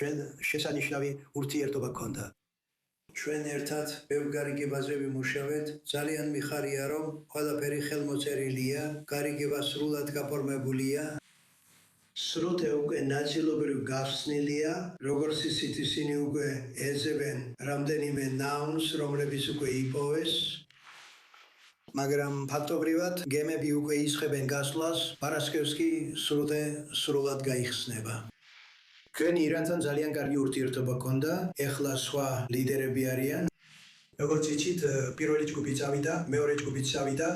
ჩვენ შესანიშნავი ურთიერთობა გქონდა. ჩვენ ერთად ბევრ გარიგებაზე ვიმუშავეთ. ძალიან მიხარია, რომ ყველაფერი ხელმოწერილია, გარიგება სრულად გაფორმებულია. სრუტე უკვე ნაწილობრივ გახსნილია, როგორც ისიც ისინი უკვე ეძებენ რამდენიმე ნაუნს, რომლებიც უკვე იპოვეს. მაგრამ ფაქტობრივად გემები უკვე ისხებენ გასვლას, პარასკევს კი სრუტე სრულად გაიხსნება. ჩვენ ირანთან ძალიან კარგი ურთიერთობა გქონდა, ეხლა სხვა ლიდერები არიან. როგორც იცით, პირველი ჯგუფი წავიდა, მეორე ჯგუფიც წავიდა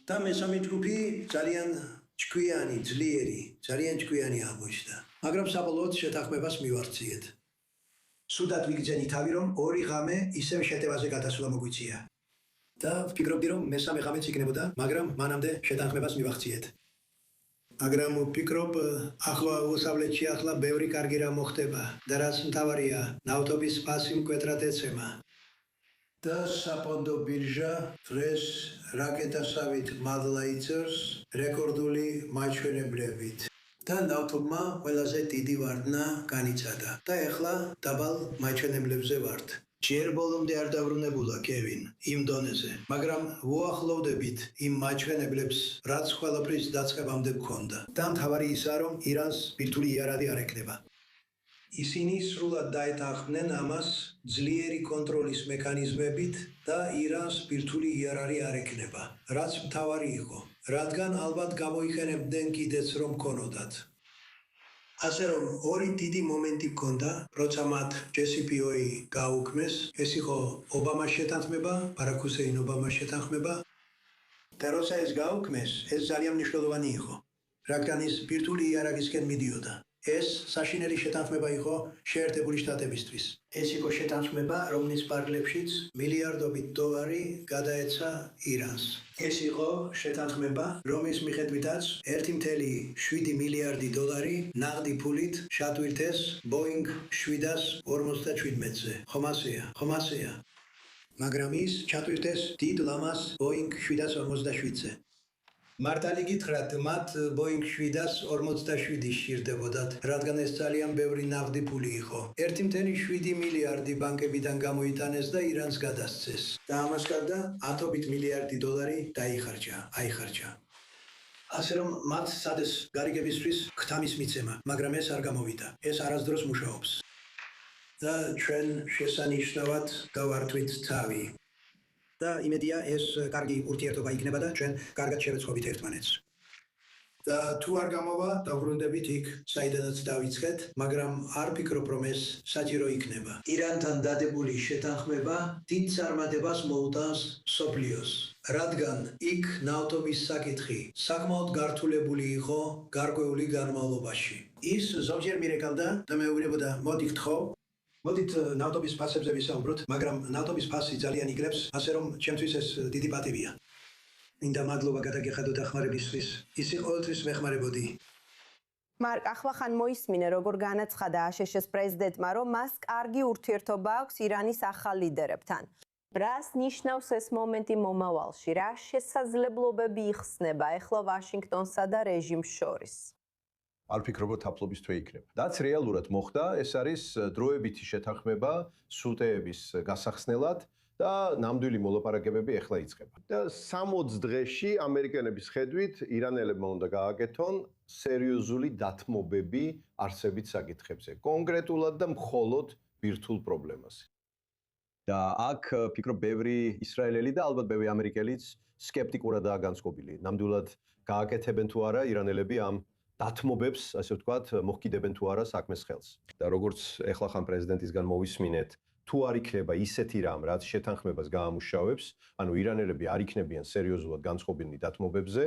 და მესამე ჯგუფი ძალიან ჭკვიანი, ძლიერი, ძალიან ჭკვიანი აღმოჩნდა. მაგრამ საბოლოოდ შეთანხმებას მივარციეთ. სუდად ვიგრძენი თავი, რომ 2 ღამე ისევ შეტევაზე გადასვლა მოგვიწია. და ვფიქრობდი, რომ მესამე ღამეც იქნებოდა, მაგრამ მანამდე შეთანხმებას მივახციეთ. მაგრამ ვფიქრობ, ახლა უსავლეთში ახლა ბევრი კარგი რამ მოხდება და რაც მთავარია, ნავთობის ფასი მკვეთრად ეცემა. და საპონდო ბირჟა დღეს რაკეტასავით მადლა იწერს რეკორდული მაჩვენებლებით. და ნავთობმა ყველაზე დიდი ვარდნა განიცადა. და ეხლა დაბალ მაჩვენებლებზე ვართ. ჯერ ბოლომდე არ დავრუნებულა კევინ იმ დონეზე, მაგრამ ვუახლოვდებით იმ მაჩვენებლებს, რაც ყველაფრის დაწყებამდე გქონდა. და მთავარი ისაა, რომ ირანს ბირთვული იარაღი არ ექნება. ისინი სრულად დაეთანხმნენ ამას ძლიერი კონტროლის მექანიზმებით და ირანს ბირთვული იარაღი არ ექნება, რაც მთავარი იყო, რადგან ალბათ გამოიყენებდნენ კიდეც რომ ქონოდათ. ასე რომ 2 დიდი მომენტი გქონდა, როცა მათ JCPOA გაუქმეს, ეს იყო ობამას შეთანხმება, ბარაკ ჰუსეინ ობამას შეთანხმება. და როცა ეს გაუქმეს, ეს ძალიან მნიშვნელოვანი იყო, რადგან ის ბირთვული იარაღისკენ მიდიოდა. ეს საშინელი შეთანხმება იყო შეერთებული შტატებისთვის. ეს იყო შეთანხმება, რომლის პარკლებშიც მილიარდობით დოლარი გადაეცა ირანს. ეს იყო შეთანხმება, რომლის მიხედვითაც 1,7 მილიარდი დოლარი ნაღდი ფულით ჩატვირთეს Boeing 747-ზე. ხომასეა. მაგრამ ის ჩატვირთეს დიდ ლამას Boeing 747-ზე. მართალი გითხრათ, მათ Boeing 747 სჭირდებოდათ, რადგან ეს ძალიან ბევრი ნაღდი ფული იყო. 1,7 მილიარდი ბანკებიდან გამოიტანეს და ირანს გადასცეს. და ამას გარდა 10 მილიარდი დოლარი აიხარჯა. ასე რომ მათ სადეს გარიგებისთვის ქთამის მიცემა, მაგრამ ეს არ გამოვიდა. ეს არასდროს მუშაობს. და ჩვენ შესანიშნავად გავართვით თავი. და იმედია ეს კარგი ურთიერთობა იქნება და ჩვენ კარგად შევეცხოვით ერთმანეთს. და თუ არ გამოვა, დავბრუნდებით იქ, საიდანაც დავიწყეთ, მაგრამ არ ფიქრობ, რომ ეს საჭირო იქნება. ირანთან დადებული შეთანხმება დიდ წარმატებას მოუტანს მსოფლიოს, რადგან იქ ნავთობის საკითხი საკმაოდ გართულებული იყო გარკვეული განმავლობაში. ის ზოგჯერ მირეკავდა და მეუბნებოდა, მოდი გთხოვ, მოდით ნავთობის ფასებზე ვისაუბროთ, მაგრამ ნავთობის ფასი ძალიან იგრებს, ასე რომ ჩემთვის ეს დიდი პატივია. მინდა მადლობა გადაგეხადო დახმარებისთვის. ისი ყოველთვის ვეხმარებოდი. მარკ, ახლახან მოისმინე, როგორ განაცხადა აშშ-ის პრეზიდენტმა, რომ მას კარგი ურთიერთობა აქვს ირანის ახალ ლიდერებთან. რას ნიშნავს ეს მომენტი მომავალში? რა შესაძლებლობები იხსნება ეხლა ვაშინგტონსა და რეჟიმს შორის? არ ფიქრობ, თაფლობის თვე იქნება. რაც რეალურად მოხდა, ეს არის დროებითი შეთანხმება სრუტეების გასახსნელად და ნამდვილი მოლაპარაკებები ეხლა იწყება. და 60 დღეში ამერიკელების ხედვით ირანელებმა უნდა გააკეთონ სერიოზული დათმობები არსებით საკითხებზე, კონკრეტულად და მხოლოდ ბირთვულ პრობლემაზე. და აქ ფიქრობ, ბევრი ისრაელელი და ალბათ ბევრი ამერიკელიც სკეპტიკურადაა განწყობილი. ნამდვილად გააკეთებენ თუ არა ირანელები ამ დათმობებს, ასე ვთქვათ, მოხკიდებენ თუ არა საქმეს ხელს. და როგორც ეხლახან პრეზიდენტისგან მოვისმინეთ, თუ არ იქნება ისეთი რამ, რაც შეთანხმებას გაამუშავებს, ანუ ირანელები არ იქნებიან სერიოზულად განწყობილნი დათმობებზე,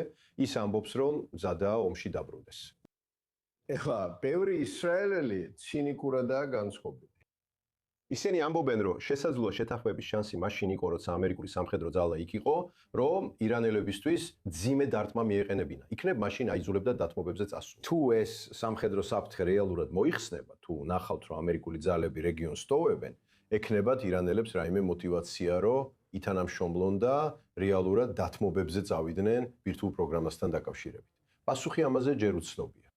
ის ამბობს, რომ მზადაა ომში დაბრუნდეს. ეხლა ბევრი ისრაელელი ცინიკურადაა განწყობილი. ისინი ამბობენ, რომ შესაძლოა შეთანხმების შანსი მაშინ იყო, როცა ამერიკული სამხედრო ძალა იქ იყო, რომ ირანელებისთვის ძიმე დარტყმა მიეყენებინა. იქნებ მაშინ აიძულებდა დათმობებზე წასვლა. თუ ეს სამხედრო საფრთხე რეალურად მოიხსნება, თუ ნახავთ, რომ ამერიკული ძალები რეგიონს სტოვებენ, ექნებათ ირანელებს რაიმე мотиваცია, რომ ითანამშრომლონ და რეალურად დათმობებზე წავიდნენ ბირთვულ პროგრამასთან დაკავშირებით. პასუხი ამაზე ჯერ უცნობია.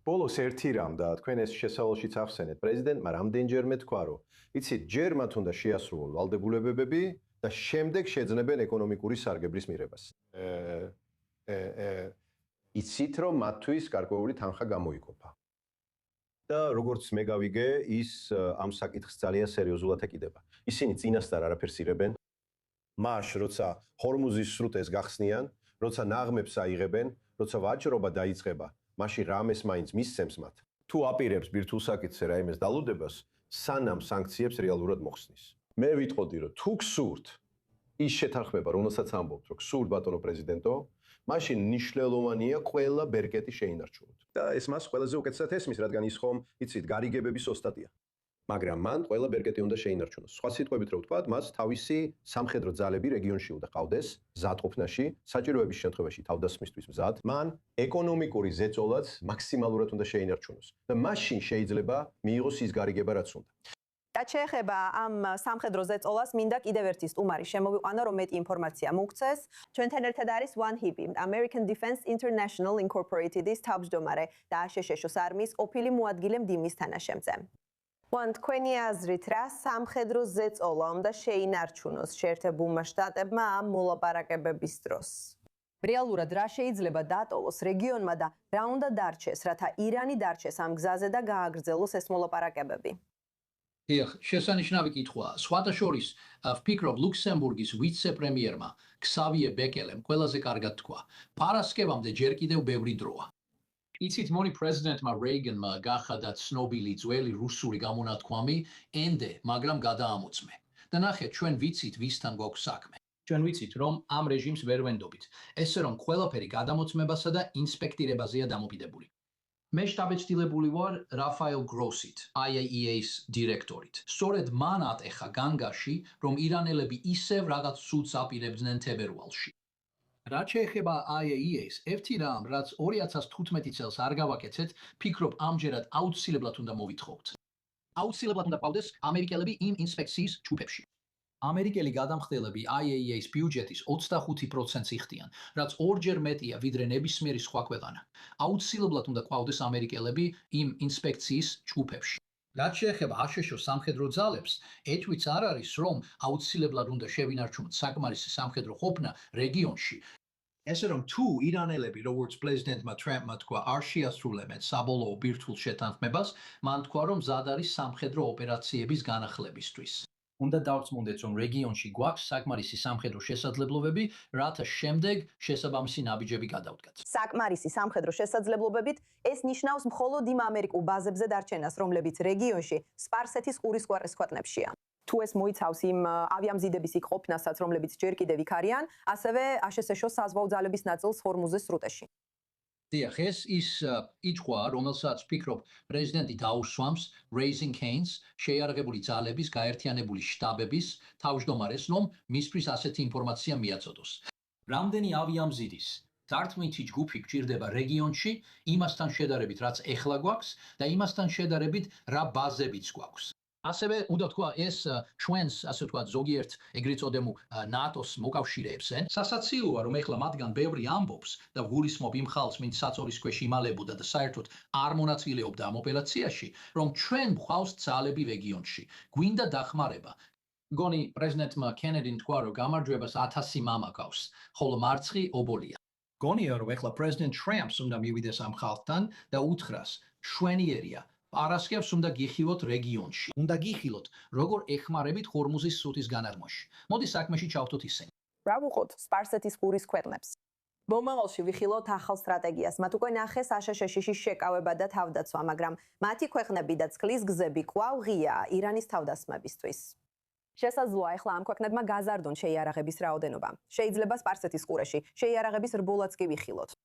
ბოლოს ერთი რამ და თქვენ ეს შესავალშიც ახსენეთ, პრეზიდენტმა რამდენჯერმე თქვა, რომ იცით, ჯერ მათ უნდა შეასრულონ ვალდებულებები და შემდეგ შეძლებენ ეკონომიკური სარგებლის მიღებას. იცით, რომ მათთვის გარკვეული თანხა გამოიყოფა. და როგორც მე გავიგე, ის ამ საკითხს ძალიან სერიოზულად ეკიდება. ისინი წინასწარ არაფერს იღებენ. მაშ, როცა ჰორმუზის სრუტეს გახსნიან, როცა ნაღმებს აიღებენ, როცა ვაჭრობა დაიწყება, მაშინ რამეს მაინც მისცემს მათ. თუ აპირებს ბირთვულ საკითხზე რაიმეს დალუდებას, სანამ სანქციებს რეალურად მოხსნის. მე ვიტყოდი, რომ თუ გსურთ ის შეთანხმება, რომელსაც ამბობთ, რომ გსურთ ბატონო პრეზიდენტო, მაშინ ნიშნულოვანია ყველა ბერკეტი შეინარჩუნოთ. და ეს მას ყველაზე უკეთესად ესმის, რადგან ის ხომ, იცით, გარიგებების ოსტატია. მაგრამ მან ყველა ბერკეტი უნდა შეინარჩუნოს. სხვა სიტყვებით რო ვთქვათ, მას თავისი სამხედრო ძალები რეგიონში უნდა ყავდეს, მზადყოფნაში, საჭიროების შემთხვევაში თავდასხმისთვის მზად. მან ეკონომიკური ზეწოლაც მაქსიმალურად უნდა შეინარჩუნოს და მაშინ შეიძლება მიიღოს ის გარიგება, რაც უნდა. და შეეხება ამ სამხედრო ზეწოლას, მინდა კიდევ ერთი სტუმარი შემოვიყვანო, რომ მეტი ინფორმაცია მოგცეს. ჩვენთან ერთად არის One Hibi, American Defense International Incorporated-ის თავმჯდომარე და აშშ-ს არმიის ყოფილი მოადგილე მდივნის თანაშემწე. One, თქვენი აზრით, რა სამხედრო ზეწოლა უნდა შეინარჩუნოს შეერთებულმა შტატებმა ამ მოლაპარაკებების დროს? რეალურად რა შეიძლება დატოვოს რეგიონმა და რა უნდა დარჩეს, რათა ირანი დარჩეს ამ გზაზე და გააგრძელოს ეს მოლაპარაკებები? დიახ, შესანიშნავი კითხვაა. სხვათა შორის, ვფიქრობ ლუქსემბურგის ვიცე-პრემიერმა ქსავიე ბეკელემ ყველაზე კარგად თქვა: პარასკევამდე ჯერ კიდევ ბევრი დროა. იცით, მონი პრეზიდენტმა რეიგენმა გახადა ცნობილი ძველი რუსული გამონათქვამი ენდე, მაგრამ გადაამოწმე. და ნახეთ, ჩვენ ვიცით, ვისთან გვაქვს საქმე. ჩვენ ვიცით, რომ ამ რეჟიმს ვერ ვენდობით, ესე რომ ყველაფერი გადამოწმებასა და ინსპექტირებაზეა დამოკიდებული. მე შტაბ-ეცდილებული ვარ რაფაელ გროსით, IAEA-ის დირექტორით. სწორედ მან ატეხა განგაში, რომ ირანელები ისევ რაღაც ცუდს აპირებდნენ თებერვალში. რაც შეეხება IAEA-ს, ერთი რამ, რაც 2015 წელს არ გავაკეთეთ, ფიქრობ ამჯერად აუცილებლად უნდა მოვითხოვთ. აუცილებლად უნდა ყავდეს ამერიკელები იმ ინსპექციის ჯგუფებში. ამერიკელი გადამხდელები IAEA-ის ბიუჯეტის 25%-ს იხდიან, რაც ორჯერ მეტია ვიდრე ნებისმიერი სხვა ქვეყანა. აუცილებლად უნდა ყავდეს ამერიკელები იმ ინსპექციის ჯგუფებში. რაც შეეხება აშშ-ს სამხედრო ძალებს, ეთვიც არ არის, რომ აუცილებლად უნდა შევინარჩუნოთ საკმარისი სამხედრო ყოფნა რეგიონში. ესე რომ თუ ირანელები, როგორც პრეზიდენტმა ტრამპმა თქვა, არ შეასრულებენ საბოლოო ბირთვულ შეთანხმებას, მან თქვა, რომ მზად არის სამხედრო ოპერაციების განახლებისთვის. უნდა დავწმუნდეთ, რომ რეგიონში გვაქვს საკმარისი სამხედრო შესაძლებლობები, რათა შემდეგ შესაბამისი ნაბიჯები გადავდგათ. საკმარისი სამხედრო შესაძლებლობებით ეს ნიშნავს მხოლოდ იმ ამერიკულ ბაზებზე დარჩენას, რომლებიც რეგიონში სპარსეთის ყურისყარის ქვეყნებშია. თუ ეს მოიცავს იმ ავიამზიდების იქ ყოფნასაც, რომლებიც ჯერ კიდევ იქ არიან, ასევე აშშ-ს საზღვაო ძალების ნაწილს ჰორმუზის სრუტეში. დიახ, ეს ის იწვია, რომელსაც ვფიქრობ პრეზიდენტი დაუსვამს Raising Cane's შეიარაღებული ძალების გაერთიანებული შტაბების თავმჯდომარეს, რომ მისთვის ასეთი ინფორმაცია მიაწოდოს. რამდენი ავიამზიდის დარტმითი ჯგუფი გჭირდება რეგიონში, იმასთან შედარებით, რაც ეხლა გვაქვს და იმასთან შედარებით, რა ბაზებიც გვაქვს. ასევე უნდა თქვა ეს ჩვენს, ასე ვთქვათ, ზოგიერთ ეგრეთ წოდებული ნატოს მოკავშირეებს, სასაცილოა, რომ ეხლა მათგან ბევრი ამბობს და გულისხმობ იმ ხალხს, ვინც საწოლის ქვეშ იმალებოდა და საერთოდ არ მონაწილეობდა ამ ოპერაციაში, რომ ჩვენ გვყავს ძალები რეგიონში. გვინდა დახმარება. გონი პრეზიდენტმა კენედიმ თქვა, რომ გამარჯვებას 1000 მამა გავს, ხოლო მარცხი ობოლია. გონია, რომ ეხლა პრეზიდენტ ტრამპს უნდა მივიდეს ამ ხალხთან და უთხრას, შვენიერია. პარასკევს უნდა გიხილოთ რეგიონში. უნდა გიხილოთ, როგორ ეხმარებით ჰორმუზის სრუტის განაღმაში. მოდი საქმეში ჩავთოთ ისინი. რა ვუყოთ სპარსეთის ყურის ქვეყნებს? მომავალში ვიხილოთ ახალ სტრატეგიას. მათ უკვე ნახეს აშშ-ში შეკავება და თავდაცვა, მაგრამ მათი ქვეყნები და წყლის გზები კვლავ ღიაა ირანის თავდასხმებისთვის. შესაძლოა ახლა ამ ქვეყნებმა გაზარდონ შეიარაღების რაოდენობა. შეიძლება სპარსეთის ყურეში შეიარაღების რბოლაც კი ვიხილოთ.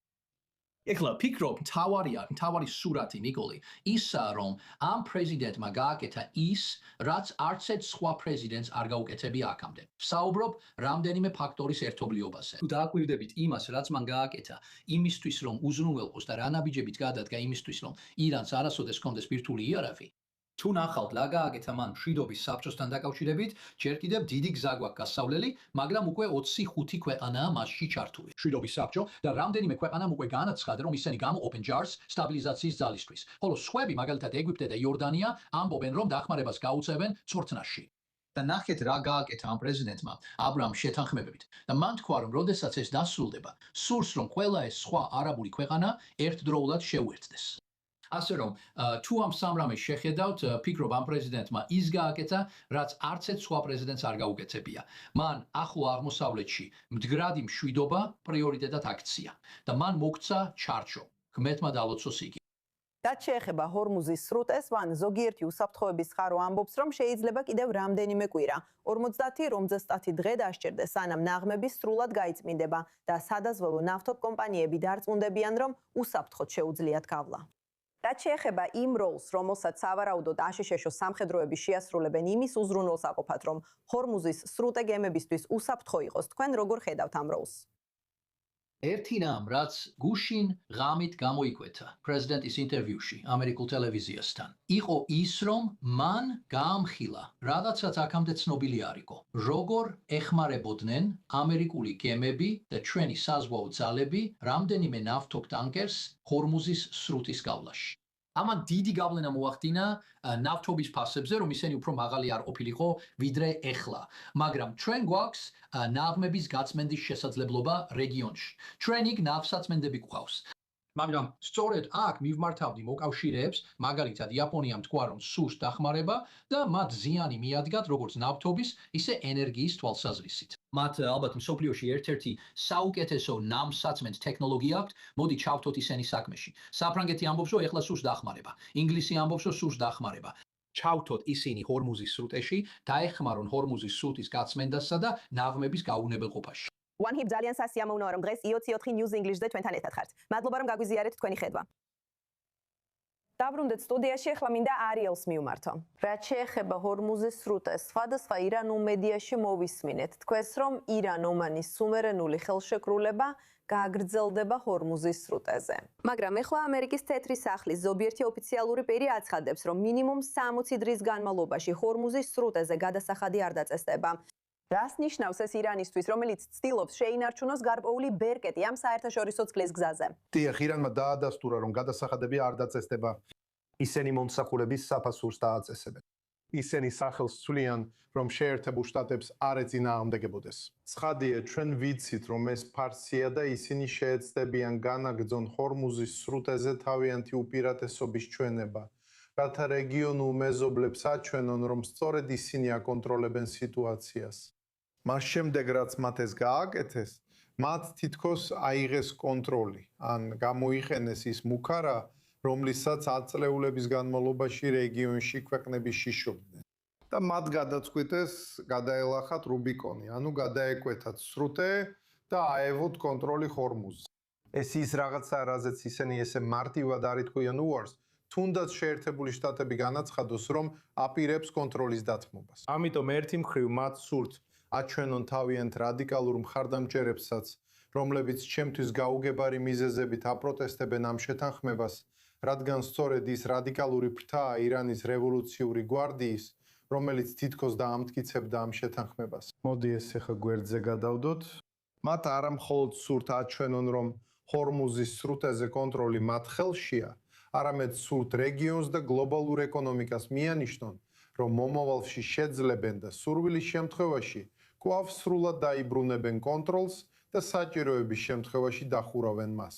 ეხლა ფიქრობ, მთავარი სურათი ნიკოლი, ისაა, რომ ამ პრეზიდენტმა გააკეთა ის, რაც არც ერთ სხვა პრეზიდენტს არ გაუკეთებია აქამდე. ვსაუბრობ რამდენიმე ფაქტორის ერთობლიობაზე. თუ დააკვირდებით იმას, რაც მან გააკეთა, იმისთვის, რომ უზრუნველყოს და რა ნაბიჯებით გადადგა იმისთვის, რომ ირანს არასოდეს ჰქონდეს ბირთვული იარაღი, თუ ნახავთ რა გააკეთა მან მშვიდობის საბჭოსთან დაკავშირებით, ჯერ კიდევ დიდი გზა გვაქვს გასავლელი, მაგრამ უკვე 25 ქვეყანაა მასში ჩართული. მშვიდობის საბჭო და რამდენიმე ქვეყანამ უკვე განაცხადა, რომ ისინი გამოვიდნენ ჯარს სტაბილიზაციის ძალისთვის, ხოლო სხვები, მაგალითად ეგვიპტე და იორდანია, ამბობენ, რომ დახმარებას გაუწევენ წვრთნაში. და ნახეთ რა გააკეთა ამ პრეზიდენტმა აბრაამის შეთანხმებებით და მან თქვა, რომ როდესაც ეს დასრულდება, სურს რომ ყველა ეს სხვა არაბული ქვეყანა ერთდროულად შეუერთდეს. ასე რომ თუ ამ სამრამეს შეხედავთ, ფიქრობ ამ პრეზიდენტმა ის გააკეთა, რაც არც ერთ სხვა პრეზიდენტს არ გაუკეთებია. მან ახლო აღმოსავლეთში მდგრადი მშვიდობა პრიორიტეტად აქცია და მან მოგცა ჩარჩო. ღმერთმა დალოცოს იგი. რაც შეეხება ჰორმუზის სრუტეს, მან ზოგიერთი უსაფრთხოების ხარო ამბობს, რომ შეიძლება კიდევ რამდენიმე კვირა, 50 50 დღე დასჭირდეს, სანამ ნაღმები სრულად გაიწმინდება და სადაზღვევო ნავთობკომპანიები დარწმუნდებიან, რომ უსაფრთხოდ შეუძლიათ გავლა. რაც შეეხება იმ როლს, რომელსაც სავარაუდოდ აშშ-ს სამხედროები შეასრულებენ იმის უზრუნველს აყოფათ, რომ ჰორმუზის სრუტე გემებისთვის უსაფრთხო იყოს, თქვენ როგორ ხედავთ ამ როლს? ერთი რამ, რაც გუშინ ღამით გამოიკვეთა პრეზიდენტის ინტერვიუში ამერიკულ ტელევიზიასთან, იყო ის, რომ მან გაამხილა, რადგანაც აქამდე ცნობილი არ იყო, როგორ ეხმარებოდნენ ამერიკული გემები და ჩვენი საზღვაო ძალები რამდენიმე ნავთობტანკერს ჰორმუზის სრუტის გავლაში. ამან დიდი გავლენა მოახდინა ნავთობის ფასებზე, რომ ისინი უფრო მაღალი არ ყოფილიყო ვიდრე ეხლა. მაგრამ ჩვენ გვაქვს ნაღმების გაწმენდის შესაძლებლობა რეგიონში. ჩვენ იქ ნავსაწმენდები გვყავს. მაგრამ სწორედ აქ მივმართავდი მოკავშირეებს, მაგალითად იაპონიამ თქვა, რომ სურს დახმარება და მათ ზიანი მიადგათ როგორც ნავთობის, ისე ენერგიის თვალსაზრისით. მათ ალბათ მსოფლიოში ერთ-ერთი საუკეთესო ნავსაწმენდ ტექნოლოგია აქვთ, მოდი ჩავთოთ ისინი საქმეში. საფრანგეთი ამბობს, რომ ეხლა სურს დახმარება. ინგლისი ამბობს, რომ სურს დახმარება. ჩავთოთ ისინი ჰორმუზის სრუტეში, დაეხმარონ ჰორმუზის სრუტის გაწმენდასა და ნაღმების გაუნებელყოფაში. One Hip ძალიან სასიამოვნოა, რომ დღეს IOC4 News English-ზე თქვენთან ერთად ხართ. მადლობა, რომ გაგვიზიარეთ თქვენი ხედვა. დაბრუნდეთ სტუდიაში, ახლა მინდა არიელს მივმართო. რაც შეეხება ჰორმუზის სრუტეს, სხვადასხვა ირანულ მედიაში მოვისმინეთ თქვენს, რომ ირან-ომანის სუმერენული ხელშეკრულება გაგრძელდება ჰორმუზის სრუტეზე. მაგრამ ეხლა ამერიკის თეთრი სახლის ზოგიერთი ოფიციალური პირი აცხადებს, რომ მინიმუმ 60 დღის განმავლობაში ჰორმუზის სრუტეზე გადასახადი არ დაწესდება. რას ნიშნავს ეს ირანისთვის, რომელიც ცდილობს შეინარჩუნოს გარკვეული ბერკეტი ამ საერთაშორისო წყლის გზაზე? დიახ, ირანმა დაადასტურა, რომ გადასახადები არ დაწესდება. ისინი მომსახურების საფასურს დააწესებენ. ისინი სახელს ცვლიან, რომ შეერთებულ შტატებს არ ეწინააღმდეგებოდეს. ცხადია, ჩვენ ვიცით, რომ ეს ფარსია და ისინი შეეცდებიან განაგრძონ ჰორმუზის სრუტეზე თავიანთი უპირატესობის ჩვენება, რათა რეგიონულ მეზობლებს აჩვენონ, რომ სწორედ ისინი აკონტროლებენ სიტუაციას. მას შემდეგ, რაც მათ ეს გააკეთეს, მათ თითქოს აიღეს კონტროლი, ან გამოიყენეს ის მუქარა, რომლისაც აწლეულების განმავლობაში რეგიონში ქვეყნები შიშობდნენ. და მათ გადაწყვიტეს გადაელახათ რუბიკონი, ანუ გადაეკვეთათ სრუტე და აევოთ კონტროლი ჰორმუზზე. ეს ის რაღაცა, რაზეც ისინი ესე მარტივად არ იტყვიან უარს, თუნდაც შეერთებული შტატები განაცხადოს, რომ აპირებს კონტროლის დათმობას. ამიტომ ერთი მხრივ მათ სურთ აჩვენონ თავიანთ რადიკალურ მხარდამჭერებსაც, რომლებიც ჩემთვის გაუგებარი მიზეზებით აპროტესტებენ ამ შეთანხმებას, რადგან სწორედ ის რადიკალური ფრთაა ირანის რევოლუციური გვარდიის, რომელიც თითქოს დაამტკიცებდა ამ შეთანხმებას. მოდი ეს ახლა გვერდზე გადავდოთ. მათ არა მხოლოდ სურთ აჩვენონ, რომ ჰორმუზის სრუტეზე კონტროლი მათ ხელშია, არამედ სურთ რეგიონს და გლობალურ ეკონომიკას მიანიშნონ, რომ მომავალში შეძლებენ და სურვილის შემთხვევაში კვლავ სრულად დაიბრუნებენ კონტროლს და საჭიროების შემთხვევაში დახურავენ მას.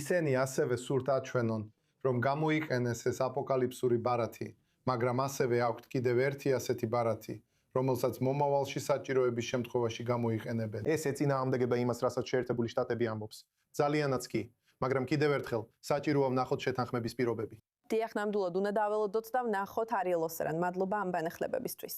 ისინი ასევე სურთ აჩვენონ, რომ გამოიყენეს ეს აპოკალიფსური ბარათი, მაგრამ ასევე აქვთ კიდევ ერთი ასეთი ბარათი, რომელსაც მომავალში საჭიროების შემთხვევაში გამოიყენებენ. ეს ეწინააღმდეგება იმას, რასაც შეერთებული შტატები ამბობს. ძალიანაც კი, მაგრამ კიდევ ერთხელ საჭიროა ვნახოთ შეთანხმების პირობები. დიახ, ნამდვილად უნდა დაველოდოთ და ვნახოთ არიელ ოსერან. მადლობა ამ განახლებებისთვის.